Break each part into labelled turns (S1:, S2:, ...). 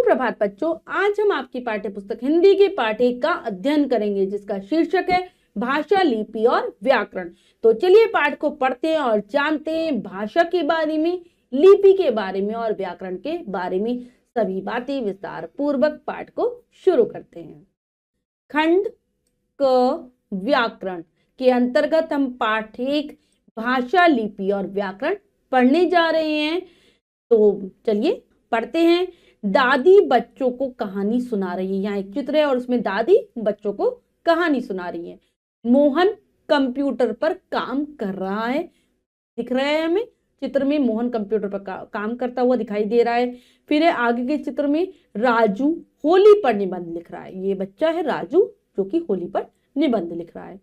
S1: सुप्रभात बच्चों, आज हम आपकी पाठ्य पुस्तक हिंदी के पाठ 1 का अध्ययन करेंगे जिसका शीर्षक है भाषा, लिपि और व्याकरण। तो चलिए पाठ को पढ़ते हैं और जानते हैं भाषा के बारे में, लिपि के बारे में और व्याकरण के बारे में सभी बातें विस्तार पूर्वक। पाठ को शुरू करते हैं। खंड क व्याकरण के अंतर्गत हम पाठ 1 भाषा, लिपि और व्याकरण पढ़ने जा रहे हैं। तो चलिए पढ़ते हैं। दादी बच्चों को कहानी सुना रही है। यहाँ एक चित्र है और उसमें दादी बच्चों को कहानी सुना रही है। मोहन कंप्यूटर पर काम कर रहा है। दिख रहा है हमें चित्र में, मोहन कंप्यूटर पर काम करता हुआ दिखाई दे रहा है। फिर है आगे के चित्र में राजू होली पर निबंध लिख रहा है। ये बच्चा है राजू जो कि होली पर निबंध लिख रहा है।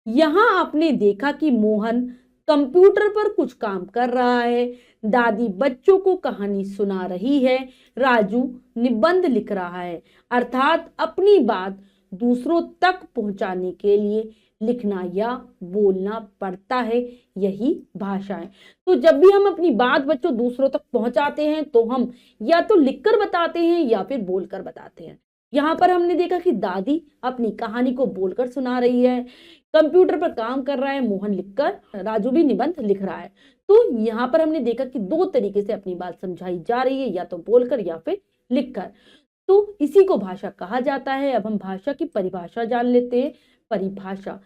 S1: यहाँ आपने देखा कि मोहन कंप्यूटर पर कुछ काम कर रहा है, दादी बच्चों को कहानी सुना रही है, राजू निबंध लिख रहा है। अर्थात अपनी बात दूसरों तक पहुंचाने के लिए लिखना या बोलना पड़ता है, यही भाषा है। तो जब भी हम अपनी बात बच्चों दूसरों तक पहुंचाते हैं तो हम या तो लिखकर बताते हैं या फिर बोलकर बताते हैं। यहाँ पर हमने देखा कि दादी अपनी कहानी को बोलकर सुना रही है, कंप्यूटर पर काम कर रहा है मोहन लिखकर, राजू भी निबंध लिख रहा है। तो यहाँ पर हमने देखा कि दो तरीके से अपनी बात समझाई जा रही है, या तो बोलकर या फिर लिखकर। तो इसी को भाषा कहा जाता है। अब हम भाषा की परिभाषा जान लेते हैं। परिभाषा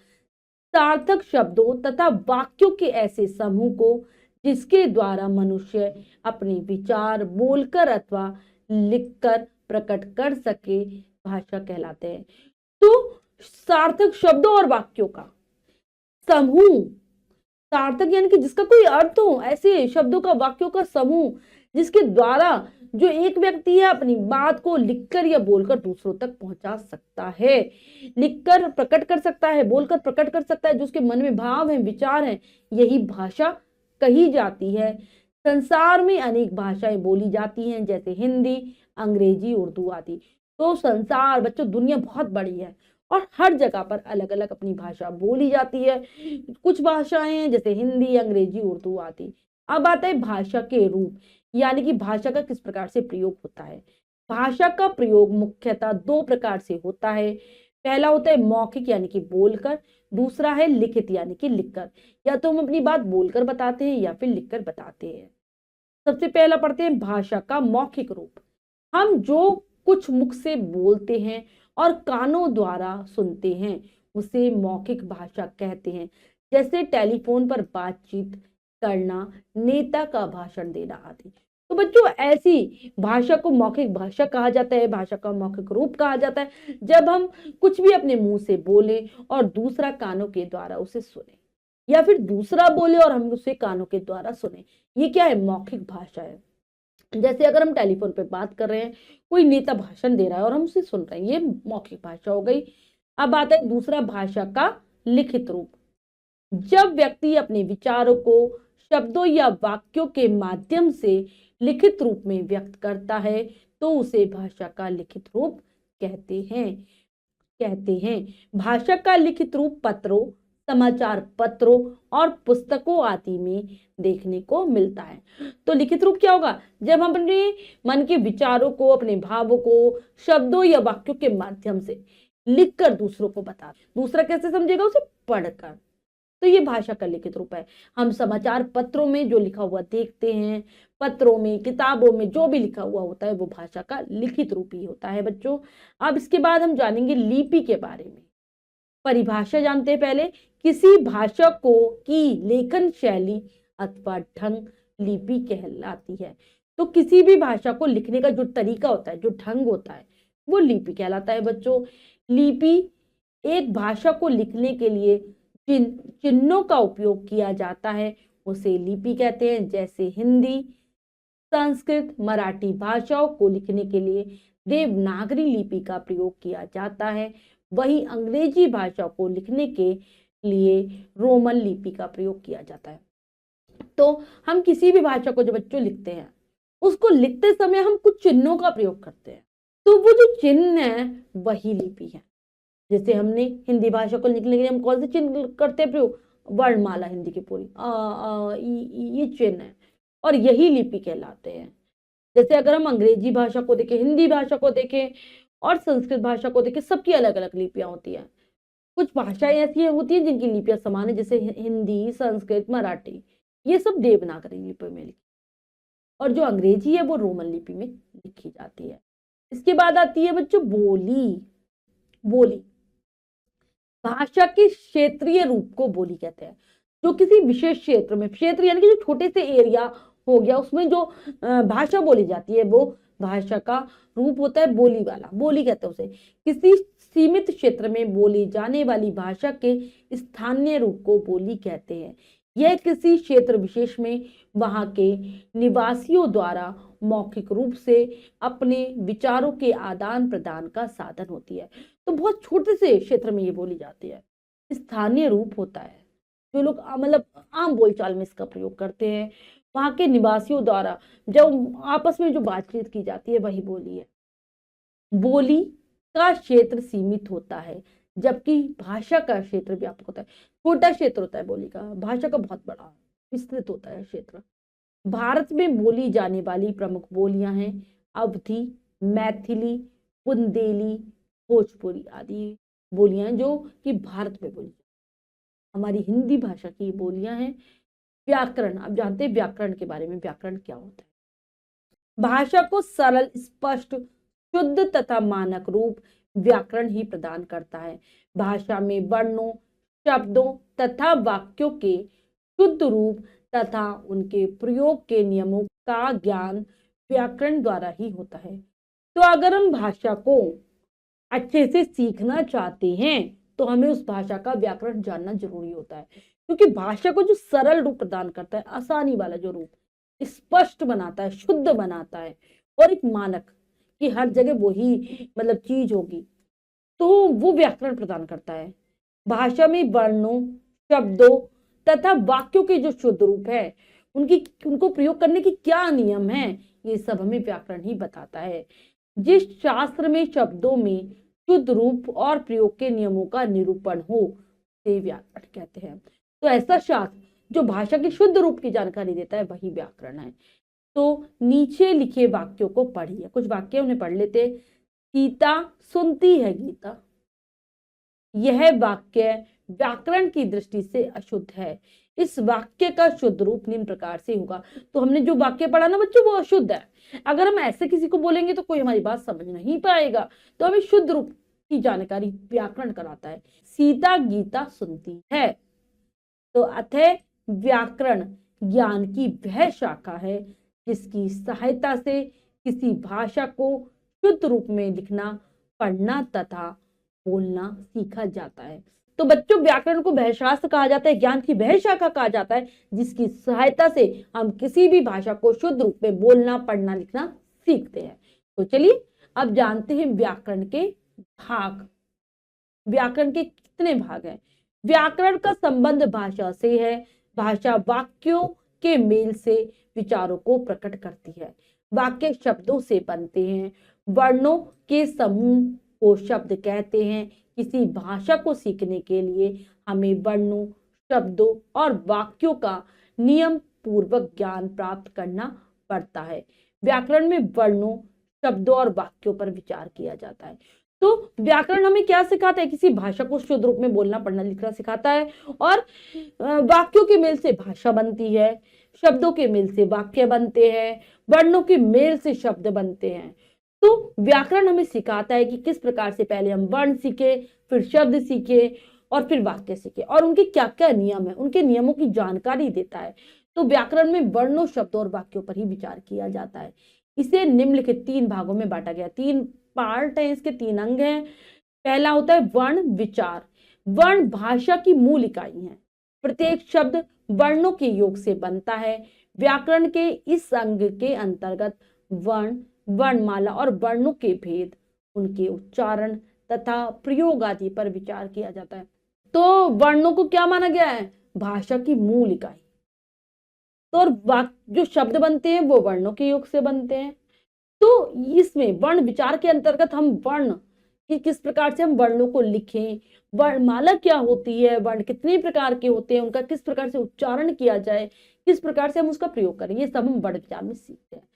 S1: सार्थक शब्दों तथा वाक्यों के ऐसे समूह को जिसके द्वारा मनुष्य अपने विचार बोलकर अथवा लिखकर प्रकट कर सके, भाषा कहलाते हैं। तो सार्थक शब्दों और वाक्यों का समूह, सार्थक यानी कि जिसका कोई अर्थ हो, ऐसे शब्दों का वाक्यों का समूह जिसके द्वारा जो एक व्यक्ति है अपनी बात को लिखकर या बोलकर दूसरों तक पहुंचा सकता है। लिखकर प्रकट कर सकता है, बोलकर प्रकट कर सकता है, जो उसके मन में भाव है, विचार है, यही भाषा कही जाती है। संसार में अनेक भाषाएं बोली जाती हैं, जैसे हिंदी, अंग्रेजी, उर्दू आदि। तो संसार बच्चों दुनिया बहुत बड़ी है और हर जगह पर अलग अलग अपनी भाषा बोली जाती है। कुछ भाषाएं हैं जैसे हिंदी, अंग्रेजी, उर्दू आदि। अब आता है भाषा के रूप, यानी कि भाषा का किस प्रकार से प्रयोग होता है। भाषा का प्रयोग मुख्यतः दो प्रकार से होता है। पहला होता है मौखिक यानी कि बोलकर, दूसरा है लिखित यानी कि लिखकर। या तो हम अपनी बात बोलकर बताते हैं या फिर लिखकर बताते हैं। सबसे पहला पढ़ते हैं भाषा का मौखिक रूप। हम जो कुछ मुख से बोलते हैं और कानों द्वारा सुनते हैं उसे मौखिक भाषा कहते हैं। जैसे टेलीफोन पर बातचीत करना, नेता का भाषण देना आदि। तो बच्चों ऐसी भाषा को मौखिक भाषा कहा जाता है, भाषा का मौखिक रूप कहा जाता है जब हम कुछ भी अपने मुंह से बोलें और दूसरा कानों के द्वारा उसे सुने, या फिर दूसरा बोले और हम उसे कानों के द्वारा सुने। ये क्या है? मौखिक भाषा है। जैसे अगर हम टेलीफोन पे बात कर रहे हैं, कोई नेता भाषण दे रहा है और हम उसे सुन रहे हैं, ये मौखिक भाषा हो गई। अब आता है दूसरा भाषा का लिखित रूप। जब व्यक्ति अपने विचारों को शब्दों या वाक्यों के माध्यम से लिखित रूप में व्यक्त करता है तो उसे भाषा का लिखित रूप कहते हैं। भाषा का लिखित रूप पत्रों, समाचार पत्रों और पुस्तकों आदि में देखने को मिलता है। तो लिखित रूप क्या होगा? जब हम अपने मन के विचारों को, अपने भावों को शब्दों या वाक्यों के माध्यम से लिखकर दूसरों को बताते, दूसरा कैसे समझेगा? उसे पढ़कर। तो ये भाषा का लिखित रूप है। हम समाचार पत्रों में जो लिखा हुआ देखते हैं, पत्रों में, किताबों में जो भी लिखा हुआ होता है वो भाषा का लिखित रूप ही होता है बच्चों। अब इसके बाद हम जानेंगे लिपि के बारे में। परिभाषा जानते हैं पहले। किसी भाषा को की लेखन शैली अथवा ढंग लिपि कहलाती है। तो किसी भी भाषा को लिखने का जो तरीका होता है, जो ढंग होता है, वो लिपि कहलाता है बच्चों। लिपि एक भाषा को लिखने के लिए जिन चिन्हों का उपयोग किया जाता है उसे लिपि कहते हैं। जैसे हिंदी, संस्कृत, मराठी भाषाओं को लिखने के लिए देवनागरी लिपि का प्रयोग किया जाता है। वहीं अंग्रेजी भाषा को लिखने के लिए रोमन लिपि का प्रयोग किया जाता है। तो हम किसी भी भाषा को जो बच्चों लिखते हैं, उसको लिखते समय हम कुछ चिन्हों का प्रयोग करते हैं। तो वो जो चिन्ह है वही लिपि है। जैसे हमने हिंदी भाषा को लिखने के लिए हम कौन से चिन्ह करते हैं प्रयोग? वर्णमाला हिंदी की पूरी ये चिन्ह है और यही लिपि कहलाते हैं। जैसे अगर हम अंग्रेजी भाषा को देखें, हिंदी भाषा को देखें और संस्कृत भाषा को देखें, सबकी अलग अलग लिपियां होती है। कुछ भाषाएं ऐसी होती है जिनकी लिपियां समान है, जैसे हिंदी, संस्कृत, मराठी, ये सब देवनागरी लिपि में लिखी, और जो अंग्रेजी है वो रोमन लिपि में लिखी जाती है। इसके बाद आती है बच्चों बोली। बोली भाषा के क्षेत्रीय रूप को बोली कहते हैं। जो किसी विशेष क्षेत्र में, क्षेत्र यानी कि जो छोटे से एरिया हो गया, उसमें जो भाषा बोली जाती है वो भाषा का रूप होता है बोली वाला, बोली कहते हैं उसे। किसी सीमित क्षेत्र में बोली जाने वाली भाषा के स्थानीय रूप को बोली कहते हैं। यह किसी क्षेत्र विशेष में वहां के निवासियों द्वारा मौखिक रूप से अपने विचारों के आदान प्रदान का साधन होती है। तो बहुत छोटे से क्षेत्र में ये बोली जाती है। स्थानीय रूप होता है जो लोग मतलब आम बोलचाल में इसका प्रयोग करते हैं, वहां के निवासियों द्वारा जब आपस में जो बातचीत की जाती है वही बोली है। बोली का क्षेत्र सीमित होता है जबकि भाषा का क्षेत्र व्यापक होता है। छोटा क्षेत्र होता है बोली का, भाषा का बहुत बड़ा विस्तृत होता है क्षेत्र। भारत में बोली जाने वाली प्रमुख बोलियां हैं अवधी, मैथिली, बुंदेली, भोजपुरी आदि बोलियां जो कि भारत में बोली। हमारी हिंदी भाषा की बोलियां हैं। व्याकरण, आप जानते हैं व्याकरण के बारे में, व्याकरण क्या होता है? भाषा को सरल, स्पष्ट, शुद्ध तथा मानक रूप व्याकरण ही प्रदान करता है। भाषा में वर्णों, शब्दों तथा वाक्यों के शुद्ध रूप तथा उनके प्रयोग के नियमों का ज्ञान व्याकरण द्वारा ही होता है। तो अगर हम भाषा को अच्छे से सीखना चाहते हैं तो हमें उस भाषा का व्याकरण जानना जरूरी होता है, क्योंकि भाषा को जो सरल रूप प्रदान करता है, आसानी वाला जो रूप, स्पष्ट बनाता है, शुद्ध बनाता है, और एक मानक कि हर जगह वही मतलब चीज होगी, तो वो व्याकरण प्रदान करता है। भाषा में वर्णों, शब्दों तथा वाक्यों के जो शुद्ध रूप है, उनको प्रयोग करने की क्या नियम है, ये सब हमें व्याकरण ही बताता है। जिस शास्त्र में शब्दों में शुद्ध रूप और प्रयोग के नियमों का निरूपण हो उसे व्याकरण कहते हैं। तो ऐसा शास्त्र जो भाषा के शुद्ध रूप की जानकारी देता है वही व्याकरण है। तो नीचे लिखे वाक्यों को पढ़िए, कुछ वाक्य उन्हें पढ़ लेते। सीता सुनती है गीता। यह वाक्य व्याकरण की दृष्टि से अशुद्ध है। इस वाक्य का शुद्ध रूप निम्न प्रकार से होगा। तो हमने जो वाक्य पढ़ा ना बच्चों, वो अशुद्ध है। अगर हम ऐसे किसी को बोलेंगे तो कोई हमारी बात समझ नहीं पाएगा। तो हमें शुद्ध रूप की जानकारी व्याकरण कराता है। सीता गीता सुनती है। तो अतः व्याकरण ज्ञान की वह शाखा है जिसकी सहायता से किसी भाषा को शुद्ध रूप में लिखना, पढ़ना तथा बोलना सीखा जाता है। तो बच्चों, व्याकरण को वह शास्त्र कहा जाता है, ज्ञान की वह शाखा कहा जाता है जिसकी सहायता से हम किसी भी भाषा को शुद्ध रूप में बोलना, पढ़ना, लिखना सीखते हैं। तो चलिए अब जानते हैं व्याकरण के भाग। व्याकरण के कितने भाग हैं? व्याकरण का संबंध भाषा से है। भाषा वाक्यों के मेल से विचारों को प्रकट करती है। वाक्य शब्दों से बनते हैं। वर्णों के समूह को शब्द कहते हैं। किसी भाषा को सीखने के लिए हमें वर्णों, शब्दों और वाक्यों का नियम पूर्वक ज्ञान प्राप्त करना पड़ता है। व्याकरण में वर्णों, शब्दों और वाक्यों पर विचार किया जाता है। तो व्याकरण हमें क्या सिखाता है? किसी भाषा को शुद्ध रूप में बोलना, पढ़ना, लिखना सिखाता है, और वाक्यों के मेल से भाषा बनती है, शब्दों के मेल से वाक्य बनते हैं, वर्णों के मेल से शब्द बनते हैं। तो व्याकरण हमें सिखाता है कि किस प्रकार से पहले हम वर्ण सीखे, फिर शब्द सीखे और फिर वाक्य सीखे, और उनके क्या क्या नियम है, उनके नियमों की जानकारी देता है। तो व्याकरण में वर्णों, शब्दों और वाक्यों पर ही विचार किया जाता है। इसे निम्नलिखित 3 भागों में बांटा गया। 3 पार्ट है, इसके 3 अंग हैं। पहला होता है वर्ण विचार। वर्ण भाषा की मूल इकाई है। प्रत्येक शब्द वर्णों के योग से बनता है। व्याकरण के इस अंग के अंतर्गत वर्ण, वर्णमाला और वर्णों के भेद, उनके उच्चारण तथा प्रयोग आदि पर विचार किया जाता है। तो वर्णों को क्या माना गया है? भाषा की मूल इकाई। तो जो शब्द बनते हैं वो वर्णों के योग से बनते हैं। तो इसमें वर्ण विचार के अंतर्गत हम वर्ण कि किस प्रकार से हम वर्णों को लिखें, वर्णमाला क्या होती है, वर्ण कितने प्रकार के होते हैं, उनका किस प्रकार से उच्चारण किया जाए, किस प्रकार से हम उसका प्रयोग करें, ये सब हम वर्ण विचार में सीखते हैं।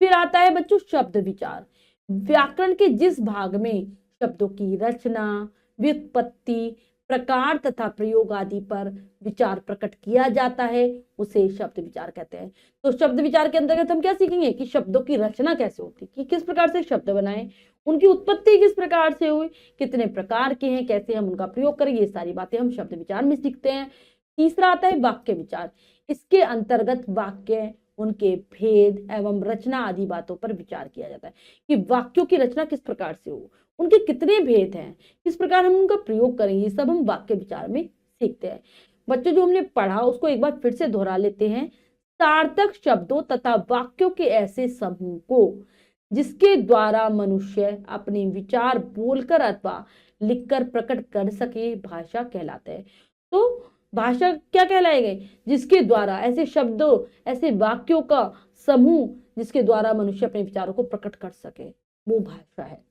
S1: फिर आता है बच्चों शब्द विचार। व्याकरण के जिस भाग में शब्दों की रचना, व्युत्पत्ति, प्रकार तथा प्रयोग आदि पर विचार प्रकट किया जाता है उसे शब्द विचार कहते हैं। तो शब्द विचार के अंतर्गत हम क्या सीखेंगे कि शब्दों की रचना कैसे होती, कि किस प्रकार से शब्द बनाए, उनकी उत्पत्ति किस प्रकार से हुई, कितने प्रकार के हैं, कैसे हम उनका प्रयोग करें, ये सारी बातें हम शब्द विचार में सीखते हैं। तीसरा आता है वाक्य विचार। इसके अंतर्गत वाक्य, उनके भेद एवं रचना आदि बातों पर विचार किया जाता है कि वाक्यों की रचना किस प्रकार से हो, उनके कितने भेद हैं, किस प्रकार हम उनका प्रयोग करेंगे, ये सब हम वाक्य विचार में सीखते हैं। बच्चों जो हमने पढ़ा उसको एक बार फिर से दोहरा लेते हैं। सार्थक शब्दों तथा वाक्यों के ऐसे समूह को जिसके द्वारा मनुष्य अपने विचार बोलकर अथवा लिखकर प्रकट कर सके भाषा कहलाता है। तो भाषा क्या कहलाएगी? जिसके द्वारा, ऐसे शब्दों, ऐसे वाक्यों का समूह जिसके द्वारा मनुष्य अपने विचारों को प्रकट कर सके, वो भाषा है।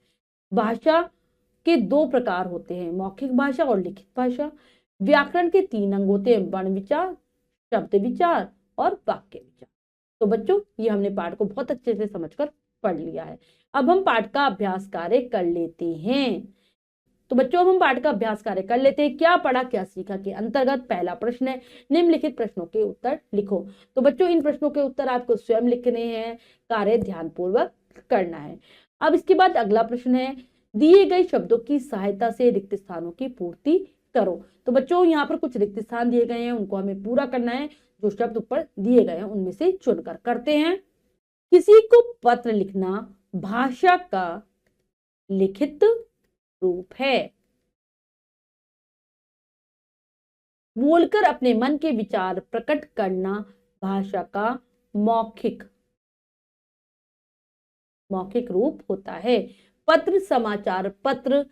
S1: भाषा के दो प्रकार होते हैं, मौखिक भाषा और लिखित भाषा। व्याकरण के 3 अंग होते हैं, वर्ण विचार, शब्द विचार और वाक्य विचार। तो बच्चों ये हमने पाठ को बहुत अच्छे से समझकर पढ़ लिया है। अब हम पाठ का अभ्यास कार्य कर लेते हैं। तो बच्चों अब हम पाठ का अभ्यास कार्य कर लेते हैं। क्या पढ़ा क्या सीखा के अंतर्गत पहला प्रश्न है, निम्नलिखित प्रश्नों के उत्तर लिखो। तो बच्चों इन प्रश्नों के उत्तर आपको स्वयं लिखने हैं, कार्य ध्यानपूर्वक करना है। अब इसके बाद अगला प्रश्न है, दिए गए शब्दों की सहायता से रिक्त स्थानों की पूर्ति करो। तो बच्चों यहाँ पर कुछ रिक्त स्थान दिए गए हैं, उनको हमें पूरा करना है। जो शब्द ऊपर दिए गए हैं उनमें से चुनकर करते हैं। किसी को पत्र लिखना भाषा का लिखित रूप है। बोलकर अपने मन के विचार प्रकट करना भाषा का मौखिक रूप होता है। पत्र, समाचार पत्र,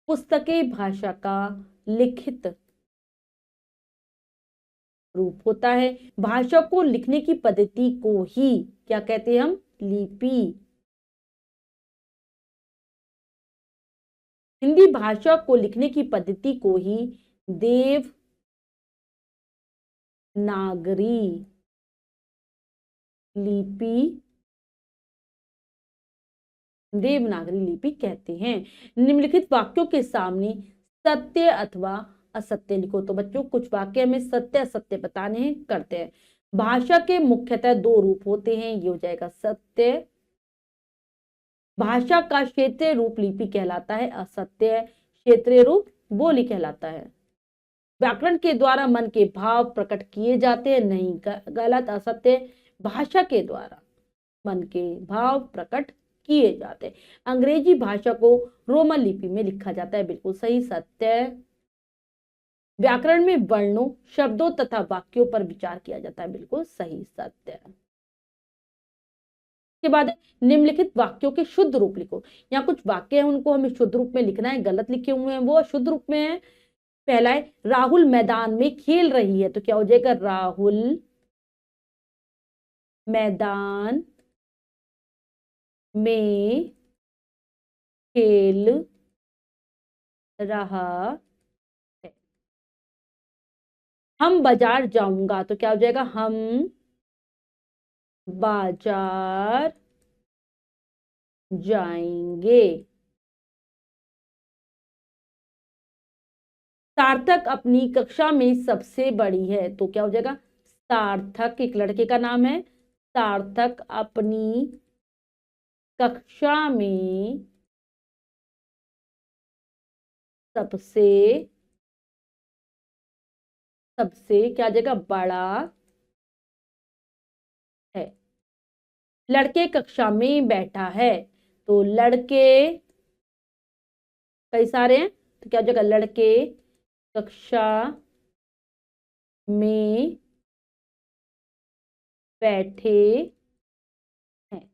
S1: पुस्तकें भाषा का लिखित रूप होता है। भाषा को लिखने की पद्धति को ही क्या कहते हैं हम? लिपि। हिंदी भाषा को लिखने की पद्धति को ही देवनागरी लिपि कहते हैं। निम्नलिखित वाक्यों के सामने सत्य अथवा असत्य लिखो। तो बच्चों कुछ वाक्य में सत्य असत्य बताने हैं, करते हैं। भाषा के मुख्यतः 2 रूप होते हैं, ये हो जाएगा सत्य। भाषा का क्षेत्रीय रूप लिपि कहलाता है, असत्य। क्षेत्रीय रूप बोली कहलाता है। व्याकरण के द्वारा मन के भाव प्रकट किए जाते हैं, नहीं गलत, असत्य। भाषा के द्वारा मन के भाव प्रकट किए जाते हैं। अंग्रेजी भाषा को रोमन लिपि में लिखा जाता है, बिल्कुल सही, सत्य। व्याकरण में वर्णों, शब्दों तथा वाक्यों पर विचार किया जाता है, बिल्कुल सही, सत्य। के बाद निम्नलिखित वाक्यों के शुद्ध रूप लिखो। यहाँ कुछ वाक्य हैं उनको हमें शुद्ध रूप में लिखना है, गलत लिखे हुए हैं वो शुद्ध रूप में है। पहला है, राहुल मैदान में खेल रही है। तो क्या हो जाएगा? राहुल मैदान में खेल रहा है। हम बाजार जाऊंगा। तो क्या हो जाएगा? हम बाजार जाएंगे। सार्थक अपनी कक्षा में सबसे बड़ी है। तो क्या हो जाएगा? सार्थक एक लड़के का नाम है। सार्थक अपनी कक्षा में सबसे क्या आ जाएगा? बड़ा है। लड़के कक्षा में बैठा है। तो लड़के कई सारे हैं, तो क्या हो जाएगा? लड़के कक्षा में बैठे हैं।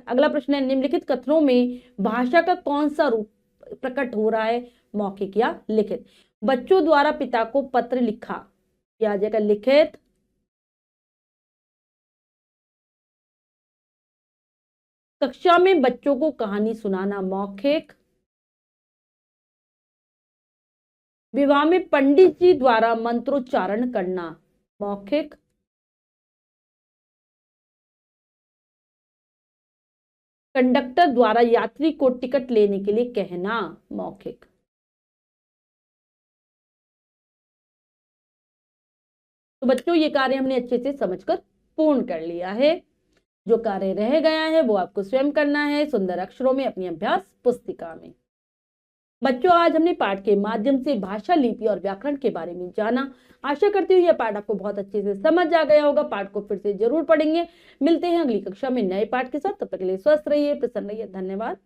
S1: अगला प्रश्न है, निम्नलिखित कथनों में भाषा का कौन सा रूप प्रकट हो रहा है, मौखिक या लिखित? बच्चों द्वारा पिता को पत्र लिखा, क्या आ जाएगा? लिखित। कक्षा में बच्चों को कहानी सुनाना, मौखिक। विवाह में पंडित जी द्वारा मंत्रोच्चारण करना, मौखिक। कंडक्टर द्वारा यात्री को टिकट लेने के लिए कहना, मौखिक। तो बच्चों ये कार्य हमने अच्छे से समझकर पूर्ण कर लिया है। जो कार्य रह गया है वो आपको स्वयं करना है सुंदर अक्षरों में अपनी अभ्यास पुस्तिका में। बच्चों आज हमने पाठ के माध्यम से भाषा, लिपि और व्याकरण के बारे में जाना। आशा करती हूँ यह पाठ आपको बहुत अच्छे से समझ आ गया होगा। पाठ को फिर से जरूर पढ़ेंगे। मिलते हैं अगली कक्षा में नए पाठ के साथ। तब तक के लिए स्वस्थ रहिए, प्रसन्न रहिए। धन्यवाद।